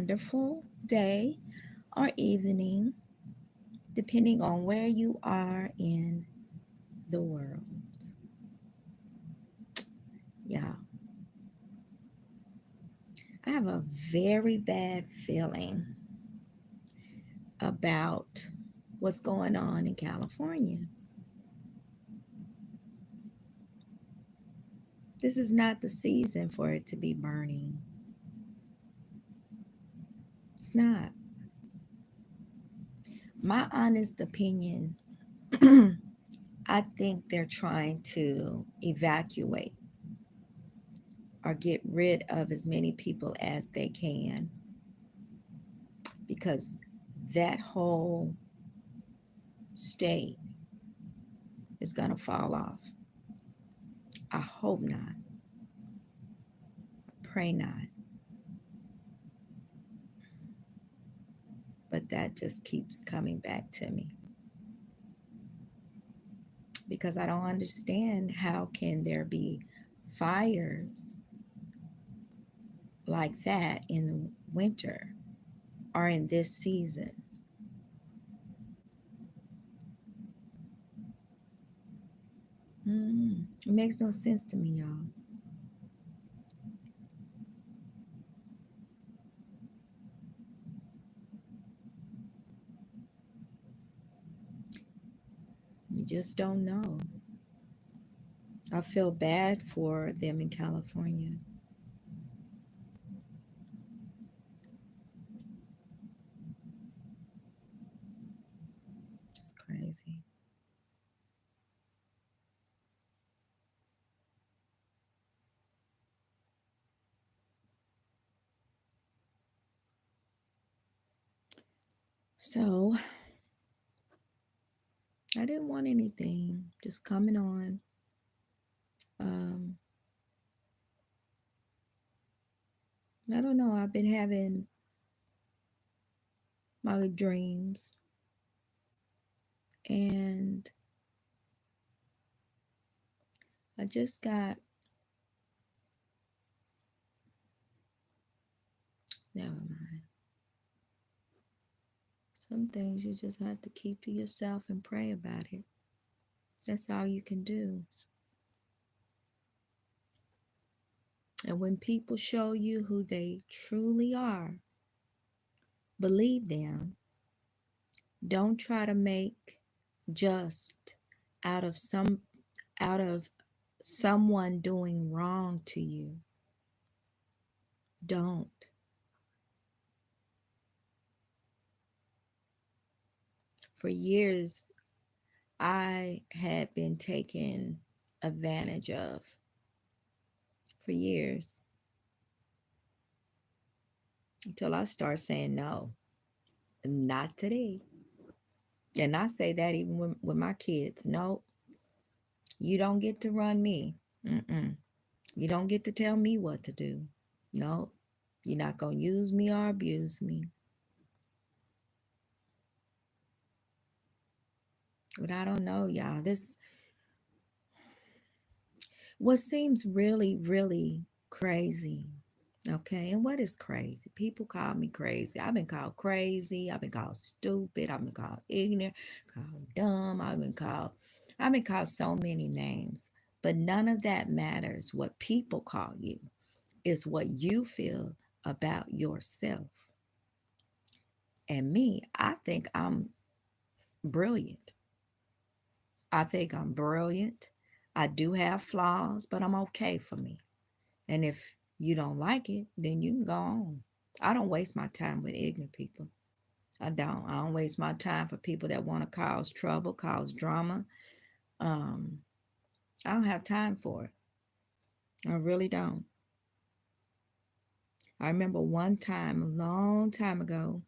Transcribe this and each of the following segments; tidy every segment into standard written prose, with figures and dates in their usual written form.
wonderful day or evening, depending on where you are in the world. Yeah, I have a very bad feeling about what's going on in California. This is not the season for it to be burning. It's not. My honest opinion, I think they're trying to evacuate or get rid of as many people as they can because that whole state is going to fall off. I hope not. Pray not. But that just keeps coming back to me because I don't understand how can there be fires like that in the winter or in this season. It makes no sense to me, y'all. You just don't know. I feel bad for them in California. It's crazy. So I didn't want anything, just coming on. Um, I don't know. I've been having my dreams, and I just got, never mind. Some things you just have to keep to yourself and pray about it. That's all you can do. And when people show you who they truly are, believe them. Don't try to make just out of someone doing wrong to you. Don't. For years, I had been taken advantage of. For years. Until I start saying no. Not today. And I say that even with my kids. No, you don't get to run me. Mm-mm. You don't get to tell me what to do. No, you're not going to use me or abuse me. But I don't know, y'all. What seems really, really crazy. Okay, and what is crazy? People call me crazy. I've been called crazy. I've been called stupid. I've been called ignorant, called dumb. I've been called so many names. But none of that matters. What people call you is what you feel about yourself. And me, I think I'm brilliant. I think I'm brilliant. I do have flaws, but I'm okay for me. And if you don't like it, then you can go on. I don't waste my time with ignorant people. I don't. I don't waste my time for people that want to cause trouble, cause drama. Um, I don't have time for it. I really don't. I remember one time, a long time ago,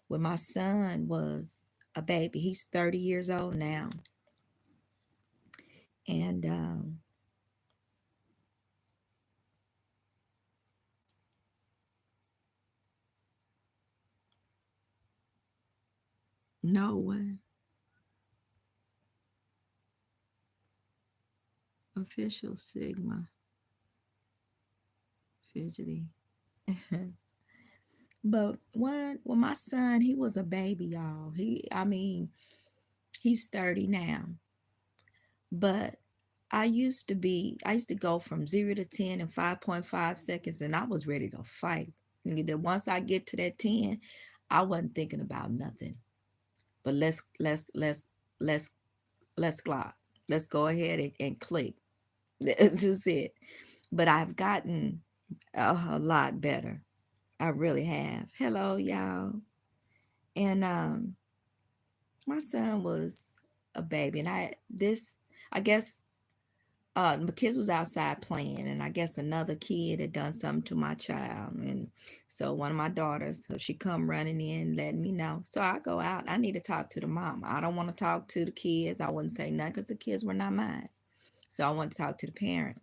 when my son was a baby. He's 30 years old now. And no one official Sigma fidgety. But when my son, he was a baby, y'all. He's 30 now. But I used to go from 0 to 10 in 5.5 seconds, and I was ready to fight. And then once I get to that 10, I wasn't thinking about nothing. But let's let's glock. Let's go ahead and click. That's just it. But I've gotten a lot better. I really have. Hello, y'all. And my son was a baby, and I guess my kids was outside playing, and I guess another kid had done something to my child, and so one of my daughters, so she come running in, letting me know. So I go out. I need to talk to the mom. I don't want to talk to the kids. I wouldn't say nothing because the kids were not mine. So I want to talk to the parent.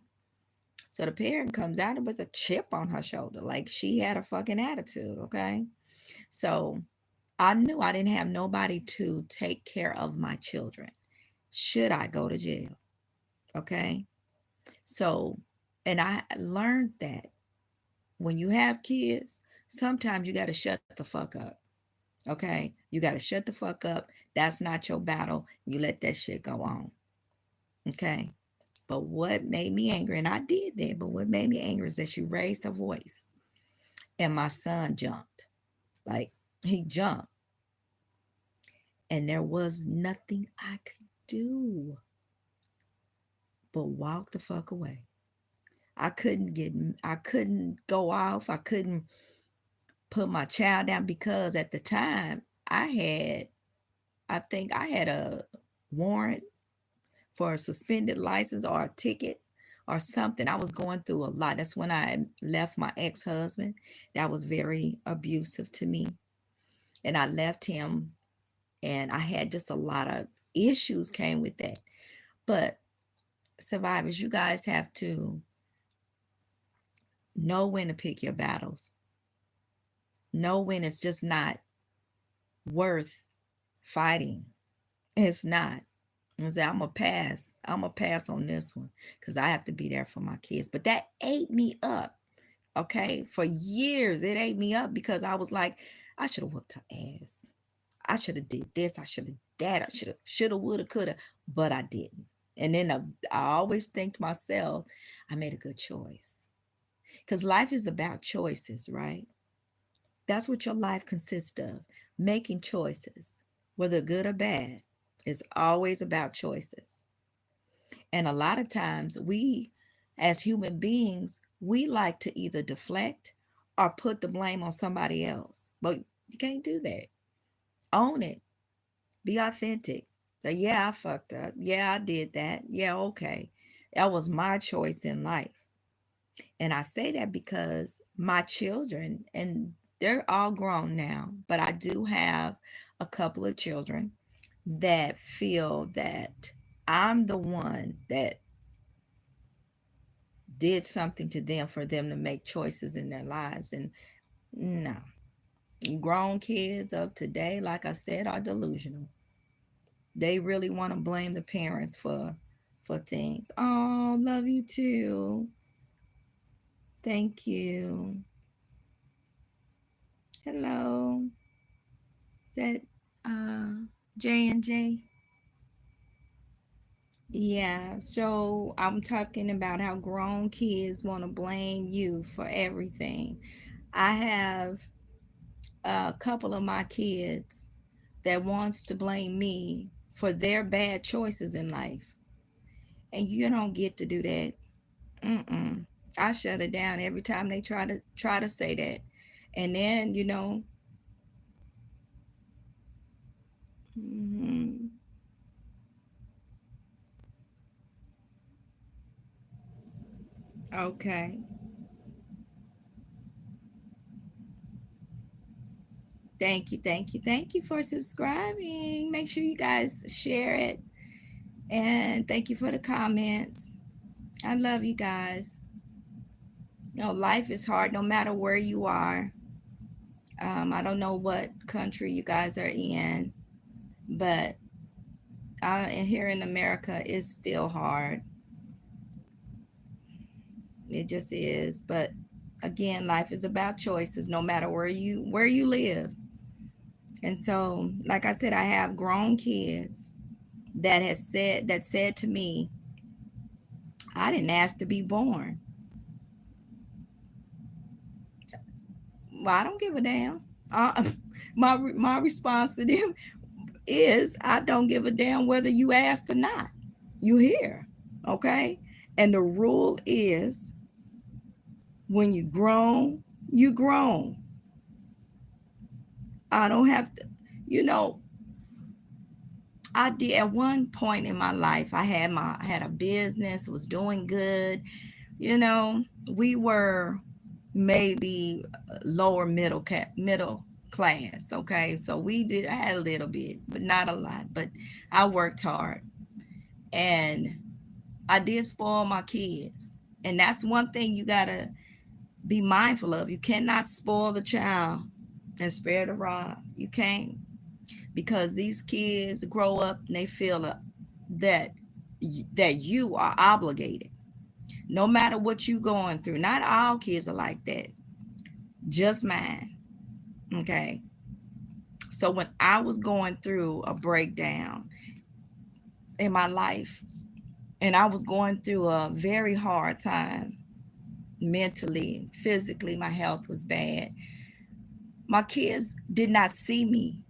So the parent comes out with a chip on her shoulder, like she had a fucking attitude. Okay, so I knew I didn't have nobody to take care of my children. Should I go to jail? Okay. So, and I learned that when you have kids, sometimes you got to shut the fuck up. Okay. You got to shut the fuck up. That's not your battle. You let that shit go on. Okay. But what made me angry, and I did that, but what made me angry is that she raised her voice and my son jumped. Like he jumped, and there was nothing I could do but walk the fuck away. I couldn't go off. I couldn't put my child down because at the time I think I had a warrant for a suspended license or a ticket or something. I was going through a lot. That's when I left my ex-husband. That was very abusive to me. And I left him, and I had just a lot of issues came with that. But survivors, you guys have to know when to pick your battles. Know when it's just not worth fighting. It's not. I say I'm gonna pass. I'm gonna pass on this one because I have to be there for my kids. But that ate me up. Okay, for years it ate me up because I was like, I should have whooped her ass. I should have did this. I should have that. I should have, woulda, coulda, but I didn't. And then I always think to myself, I made a good choice because life is about choices, right? That's what your life consists of, making choices, whether good or bad. It's always about choices. And a lot of times, we, as human beings, we like to either deflect or put the blame on somebody else. But you can't do that. Own it. Be authentic. Say, yeah, I fucked up. Yeah, I did that. Yeah, okay. That was my choice in life. And I say that because my children, and they're all grown now, but I do have a couple of children that feel that I'm the one that did something to them for them to make choices in their lives. And no, grown kids of today, like I said, are delusional. They really want to blame the parents for things. Oh, love you too. Thank you. Hello. Is that J and J? Yeah, so I'm talking about how grown kids want to blame you for everything. I have a couple of my kids that wants to blame me for their bad choices in life. And you don't get to do that. Mm-mm. I shut it down every time they try to say that. And then, mhm. Okay. Thank you, thank you, thank you for subscribing. Make sure you guys share it. And thank you for the comments. I love you guys. Life is hard no matter where you are. I don't know what country you guys are in, but here in America, it's still hard. It just is. But again, life is about choices, no matter where you live. And so, like I said, I have grown kids that said to me, I didn't ask to be born. Well, I don't give a damn. Uh, my response to them is, I don't give a damn whether you asked or not. You here, okay? And the rule is, when you grown. I don't have to, you know. I did at one point in my life. I had a business, was doing good. You know, we were maybe lower middle class. Okay, so I had a little bit, but not a lot. But I worked hard, and I did spoil my kids, and that's one thing you gotta be mindful of. You cannot spoil the child and spare the rod. You can't, because these kids grow up and they feel that that you are obligated, no matter what you going through. Not all kids are like that, just mine. Okay. So when I was going through a breakdown in my life, and I was going through a very hard time mentally, physically, my health was bad. My kids did not see me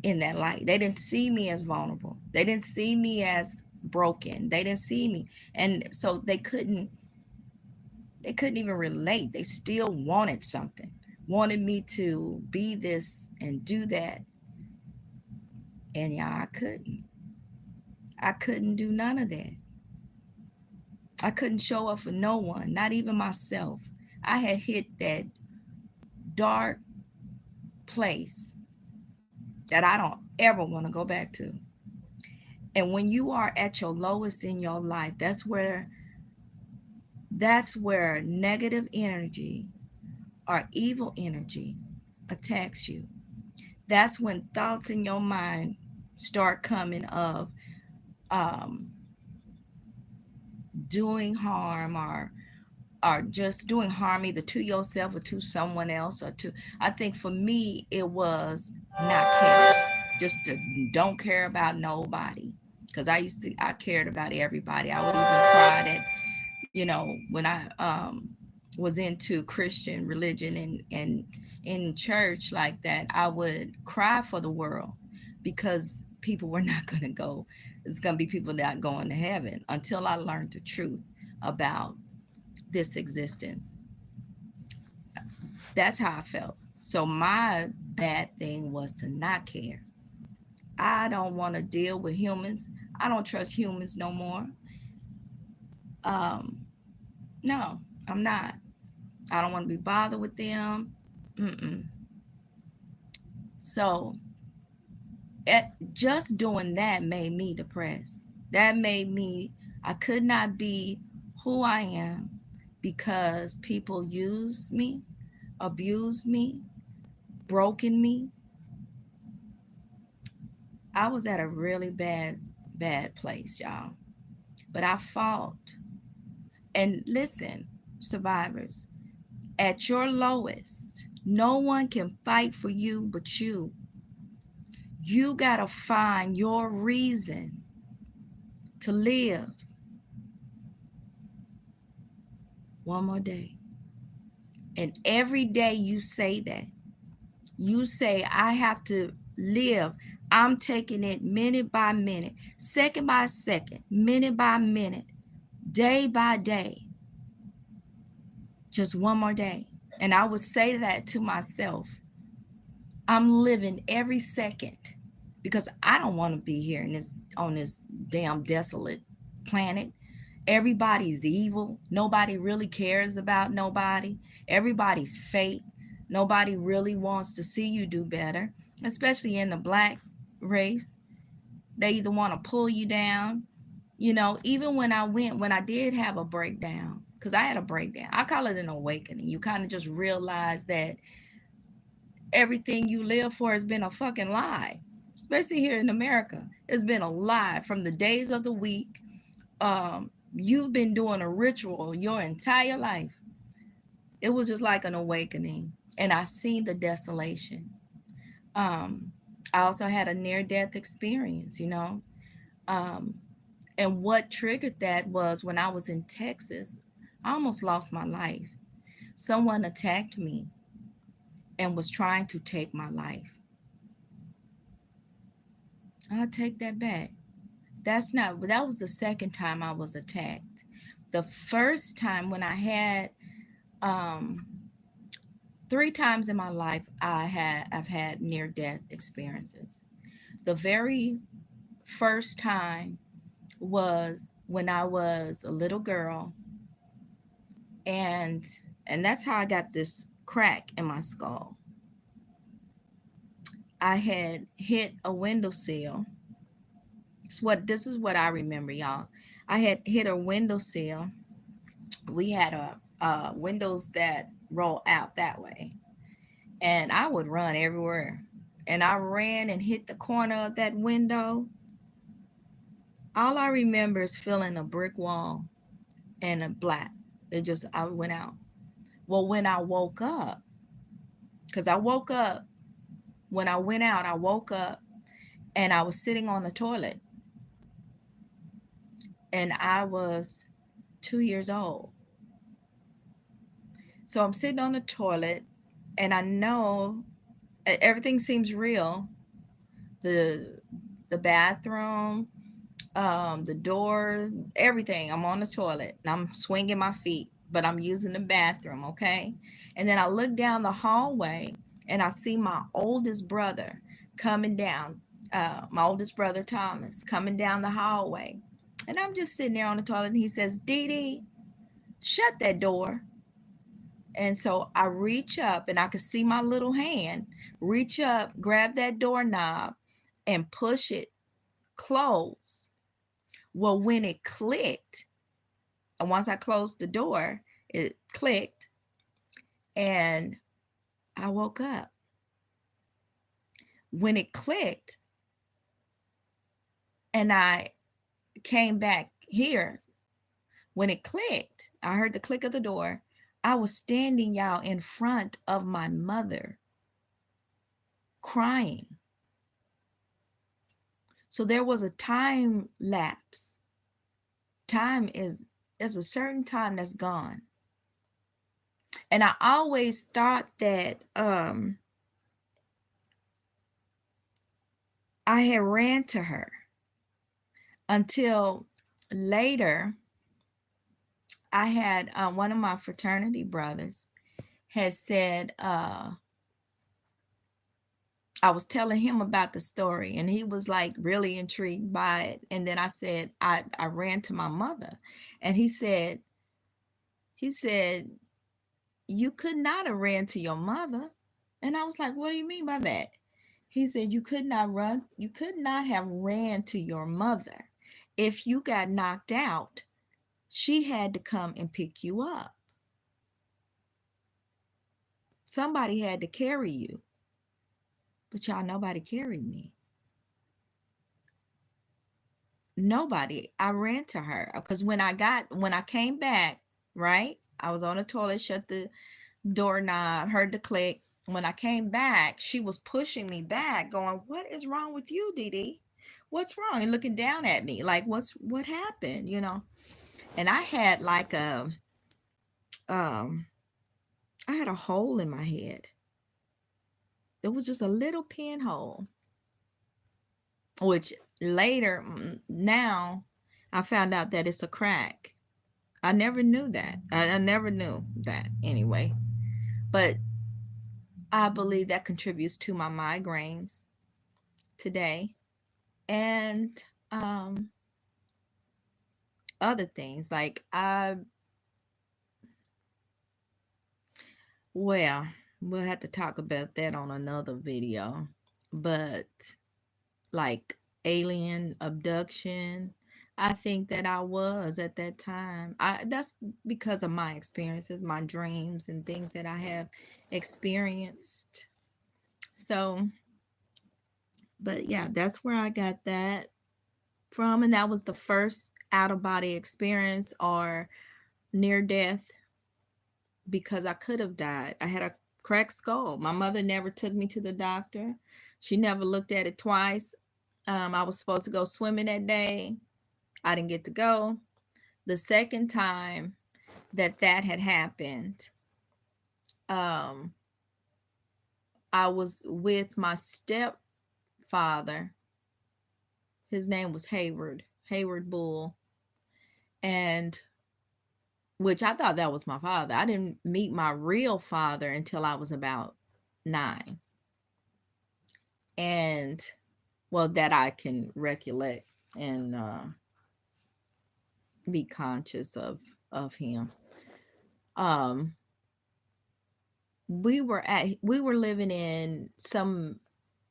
in that light. They didn't see me as vulnerable. They didn't see me as broken. They didn't see me. And so they couldn't even relate. They still wanted something. Wanted me to be this and do that. And yeah, I couldn't. I couldn't do none of that. I couldn't show up for no one, not even myself. I had hit that dark place that I don't ever want to go back to. And when you are at your lowest in your life, that's where negative energy or evil energy attacks you. That's when thoughts in your mind start coming of um, doing harm, or just doing harm either to yourself or to someone else, or to, I think for me it was not caring, just to don't care about nobody. Because I cared about everybody. I would even cry that, when I was into Christian religion and in church like that, I would cry for the world, because people were not going to go. It's going to be people not going to heaven until I learned the truth about this existence. That's how I felt. So my bad thing was to not care. I don't want to deal with humans. I don't trust humans no more. Um, no, I'm not. I don't want to be bothered with them. Mm-mm. So just doing that made me depressed. That made me, I could not be who I am, because people used me, abused me, broken me. I was at a really bad place, y'all. But I fought. And listen, survivors, at your lowest, no one can fight for you but you. You got to find your reason to live. One more day. And every day you say that, you say, I have to live. I'm taking it minute by minute, second by second, minute by minute, day by day. Just one more day. And I would say that to myself. I'm living every second, because I don't want to be here on this damn desolate planet. Everybody's evil. Nobody really cares about nobody. Everybody's fake. Nobody really wants to see you do better, especially in the black race. They either want to pull you down. Even when I did have a breakdown, because I had a breakdown, I call it an awakening. You kind of just realize that everything you live for has been a fucking lie, especially here in America. It's been a lie from the days of the week. You've been doing a ritual your entire life. It was just like an awakening, and I seen the desolation. Um, I also had a near death experience, Um, and what triggered that was when I was in Texas, I almost lost my life. Someone attacked me and was trying to take my life. I'll take that back. That was the second time I was attacked. The first time when I had, um, three times in my life, I've had near death experiences. The very first time was when I was a little girl, and that's how I got this crack in my skull. I had hit a windowsill. This is what I remember, y'all. I had hit a windowsill. We had windows that roll out that way, and I would run everywhere. And I ran and hit the corner of that window. All I remember is feeling a brick wall and a black. I went out. Well, when I woke up, because I woke up, when I went out, I woke up and I was sitting on the toilet, and I was 2 years old. So I'm sitting on the toilet, and I know everything seems real. The the bathroom, the door, everything. I'm on the toilet and I'm swinging my feet, but I'm using the bathroom, okay? And then I look down the hallway and I see my oldest brother coming down, my oldest brother Thomas coming down the hallway. And I'm just sitting there on the toilet and he says, Dee Dee, shut that door. And so I reach up and I could see my little hand reach up, grab that doorknob, and push it close. Well, when it clicked, and once I closed the door, it clicked and I woke up. When it clicked and I came back here, when it clicked, I heard the click of the door. I was standing, y'all, in front of my mother crying. So there was a time lapse. There's a certain time that's gone. And I always thought that I had ran to her until later. I had one of my fraternity brothers had said, I was telling him about the story and he was like really intrigued by it. And then I said, I ran to my mother, and he said, you could not have ran to your mother. And I was like, what do you mean by that? He said, you could not have ran to your mother. If you got knocked out, she had to come and pick you up. Somebody had to carry you. But y'all, nobody carried me. Nobody. I ran to her because when I came back, right? I was on the toilet, shut the doorknob, heard the click. When I came back, she was pushing me back, going, "What is wrong with you, Dee Dee? What's wrong?" And looking down at me like, what happened, And um I had a hole in my head. It was just a little pinhole, which later, now I found out that it's a crack. I never knew that. I never knew that anyway. But I believe that contributes to my migraines today, and other things like well, we'll have to talk about that on another video. But like alien abduction, I think that I was at that time. That's because of my experiences, my dreams, and things that I have experienced. So, but yeah, that's where I got that from, and that was the first out of body experience or near death because I could have died. I had a cracked skull. My mother never took me to the doctor. She never looked at it twice. I was supposed to go swimming that day. I didn't get to go. The second time that had happened, um, I was with my stepfather. His name was Hayward Bull, and which I thought that was my father. I didn't meet my real father until I was about 9. And well, that I can recollect and be conscious of him. Um, we were living in some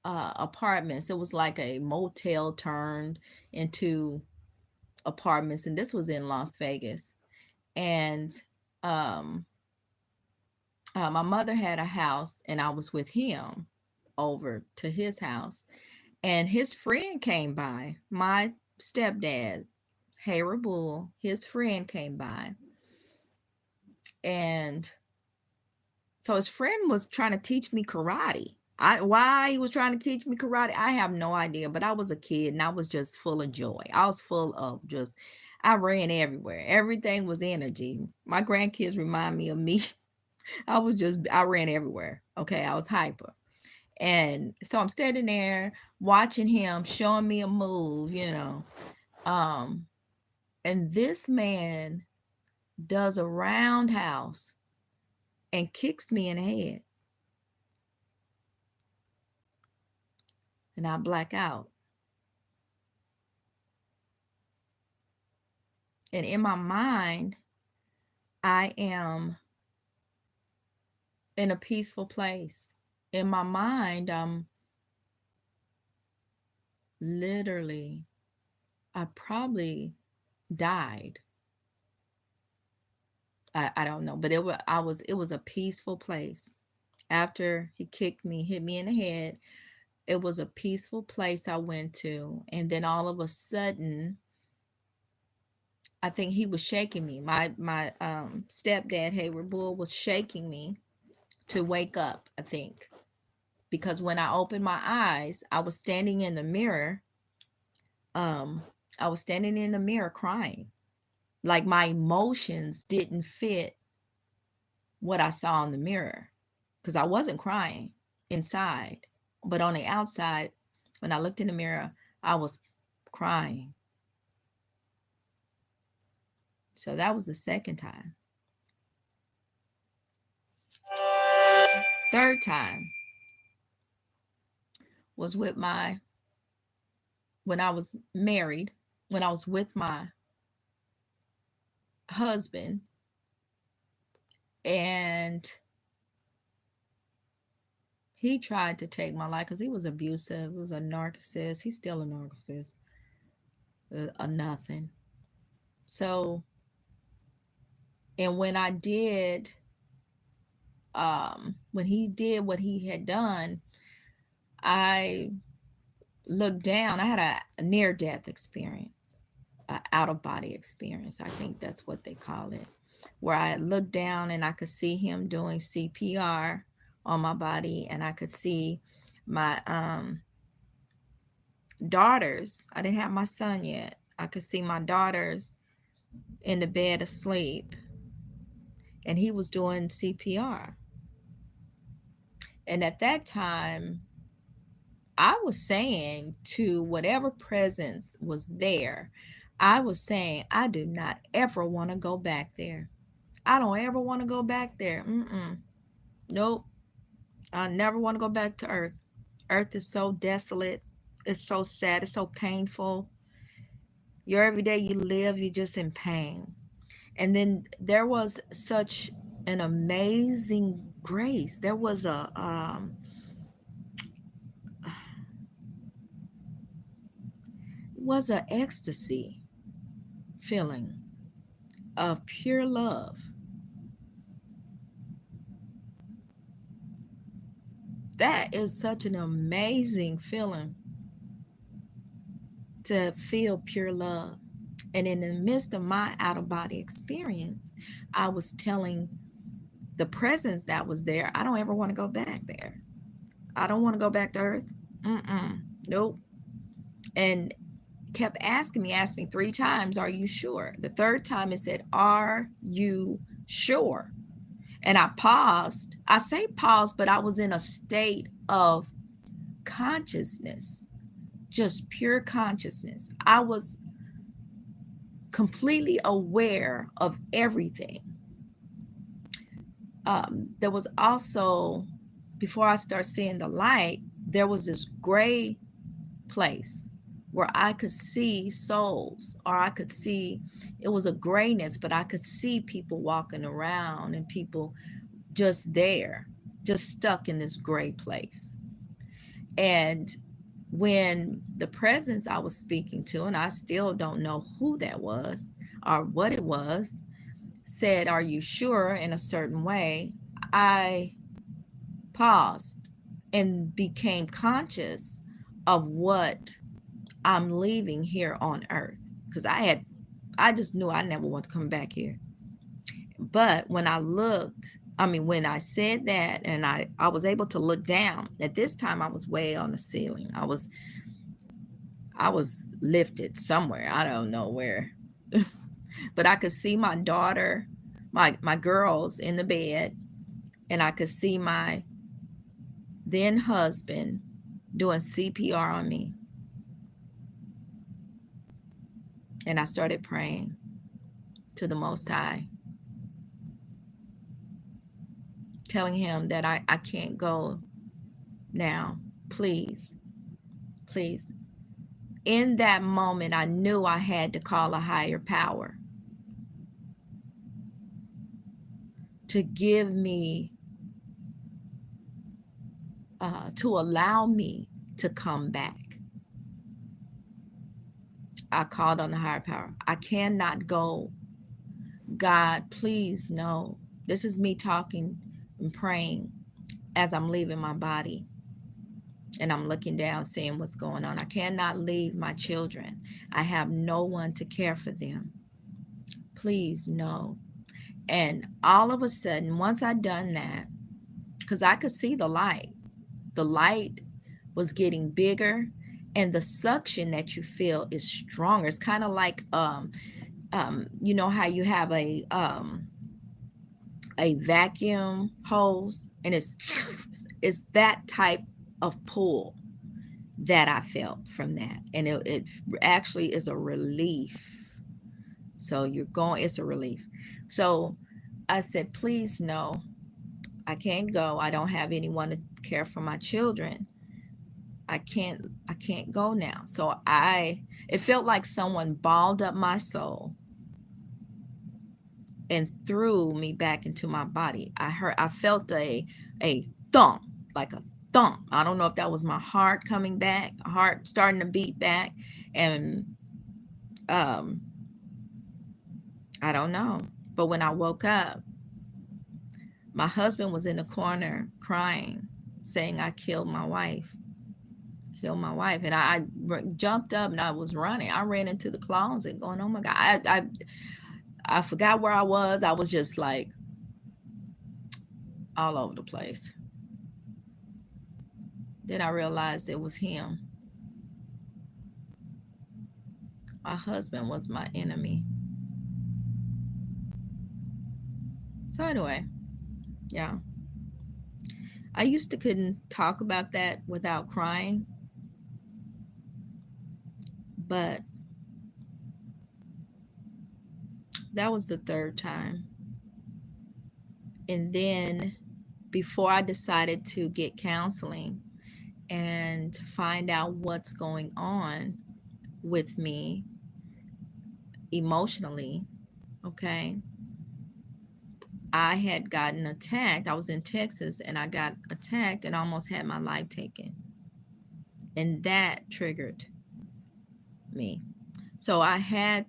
apartments. It was like a motel turned into apartments, and this was in Las Vegas. And um, my mother had a house, and I was with him over to his house, and his friend came by. My stepdad, Hayward Bull, his friend came by, and so his friend was trying to teach me karate. Why he was trying to teach me karate, I have no idea. But I was a kid and I was just full of joy. I was full of just, I ran everywhere. Everything was energy. My grandkids remind me of me. I ran everywhere. Okay, I was hyper. And so I'm standing there watching him, showing me a move, Um, and this man does a roundhouse and kicks me in the head. And I black out. And in my mind, I am in a peaceful place. In my mind, I'm literally, I probably died. I don't know, but it was a peaceful place. After he kicked me, hit me in the head, it was a peaceful place I went to. And then all of a sudden, I think he was shaking me. My stepdad, Hayward Bull, was shaking me to wake up, I think. Because when I opened my eyes, I was standing in the mirror. Um, I was standing in the mirror crying. Like my emotions didn't fit what I saw in the mirror. Because I wasn't crying inside. But on the outside, when I looked in the mirror, I was crying. So that was the second time. Third time was when I was married, when I was with my husband, and he tried to take my life because he was abusive. He was a narcissist. He's still a narcissist, a nothing. So, and when he did what he had done, I looked down. I had a near death experience, an out of body experience. I think that's what they call it, where I looked down and I could see him doing CPR on my body, and I could see my daughters. I didn't have my son yet. I could see my daughters in the bed asleep, and he was doing CPR. And at that time, I was saying to whatever presence was there, I was saying, I do not ever want to go back there. I don't ever want to go back there. Nope. I never want to go back to Earth. Earth is so desolate. It's so sad. It's so painful. Your every day you live, you're just in pain. And then there was such an amazing grace. There was a ecstasy feeling of pure love. That is such an amazing feeling, to feel pure love. And in the midst of my out of body experience, I was telling the presence that was there, I don't ever want to go back there. I don't want to go back to earth. Nope. And kept asked me 3 times, are you sure? The third time it said, are you sure? And I paused. I say pause, but I was in a state of consciousness, just pure consciousness. I was completely aware of everything. There was also, before I started seeing the light, there was this gray place where I could see souls, or I could see, it was a grayness, but I could see people walking around and people just there, just stuck in this gray place. And when the presence I was speaking to, and I still don't know who that was or what it was, said, are you sure, in a certain way, I paused and became conscious of what I'm leaving here on earth. Because I just knew I never want to come back here. But when when I said that, and I was able to look down, at this time I was way on the ceiling. I was lifted somewhere. I don't know where. But I could see my daughter, my girls in the bed, and I could see my then husband doing CPR on me. And I started praying to the Most High, telling him that I can't go now. Please, please. In that moment, I knew I had to call a higher power to give me, to allow me to come back. I called on the higher power. I cannot go. God, please, no. This is me talking and praying as I'm leaving my body. And I'm looking down, seeing what's going on. I cannot leave my children. I have no one to care for them. Please, no. And all of a sudden, once I done that, because I could see the light was getting bigger, and the suction that you feel is stronger. It's kind of like, you know how you have a vacuum hose, and it's that type of pull that I felt from that. And it actually is a relief. So it's a relief. So I said, please, no, I can't go. I don't have anyone to care for my children. I can't go now. So it felt like someone balled up my soul and threw me back into my body. I felt a thump, like a thump. I don't know if that was my heart coming back, heart starting to beat back. And I don't know. But when I woke up, my husband was in the corner crying, saying I killed my wife. And I jumped up and I was running. I ran into the closet going, oh my God. I forgot where I was. I was just like all over the place. Then I realized it was him. My husband was my enemy. So anyway, yeah. I used to couldn't talk about that without crying. But that was the third time. And then before I decided to get counseling and find out what's going on with me emotionally, okay, I had gotten attacked. I was in Texas and I got attacked and almost had my life taken. And that triggered me. So I had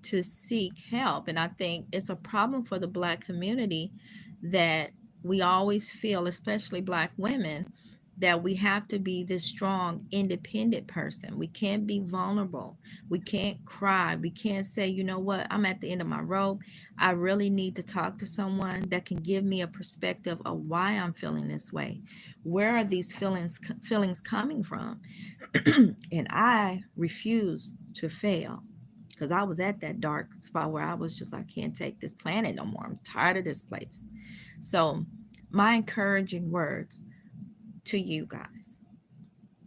to seek help. And I think it's a problem for the Black community that we always feel, especially Black women, that we have to be this strong, independent person. We can't be vulnerable. We can't cry. We can't say, you know what, I'm at the end of my rope. I really need to talk to someone that can give me a perspective of why I'm feeling this way. Where are these feelings coming from? And I refuse to fail because I was at that dark spot where I was just like, I can't take this planet no more. I'm tired of this place. So, my encouraging words to you guys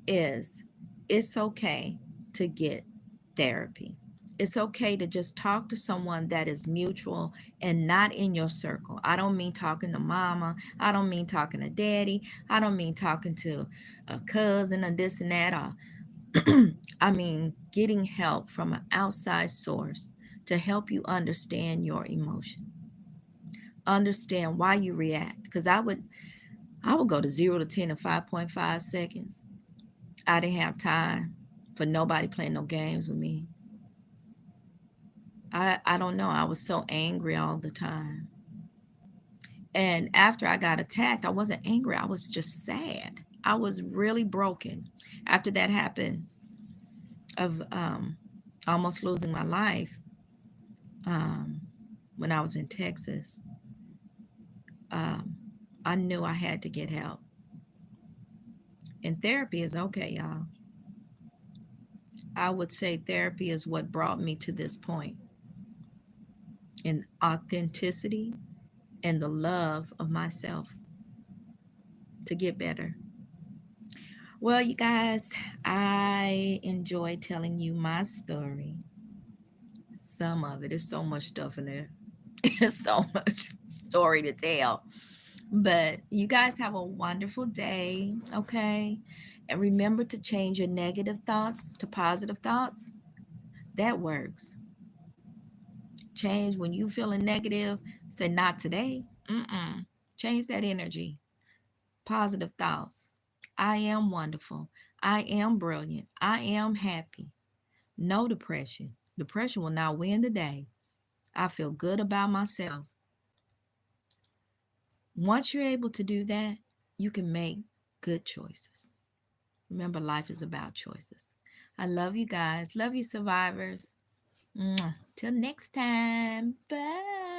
is it's okay to get therapy. It's okay to just talk to someone that is mutual and not in your circle. I don't mean talking to mama. I don't mean talking to daddy. I don't mean talking to a cousin or this and that. I mean getting help from an outside source to help you understand your emotions, understand why you react. Because I would go to 0 to 10 in 5.5 seconds. I didn't have time for nobody playing no games with me. I don't know. I was so angry all the time. And after I got attacked, I wasn't angry. I was just sad. I was really broken. After that happened, of almost losing my life, um, when I was in Texas, um, I knew I had to get help. And therapy is okay, y'all. I would say therapy is what brought me to this point in authenticity and the love of myself to get better. Well, you guys, I enjoy telling you my story. Some of it is so much stuff in there. It's so much story to tell. But you guys have a wonderful day, okay? And remember to change your negative thoughts to positive thoughts. That works. Change when you feeling negative, say not today. Mm-mm. Change that energy. Positive thoughts. I am wonderful. I am brilliant. I am happy. No depression. Depression will not win the day. I feel good about myself. Once you're able to do that, you can make good choices. Remember, life is about choices. I love you guys. Love you, survivors. Mwah. Till next time. Bye.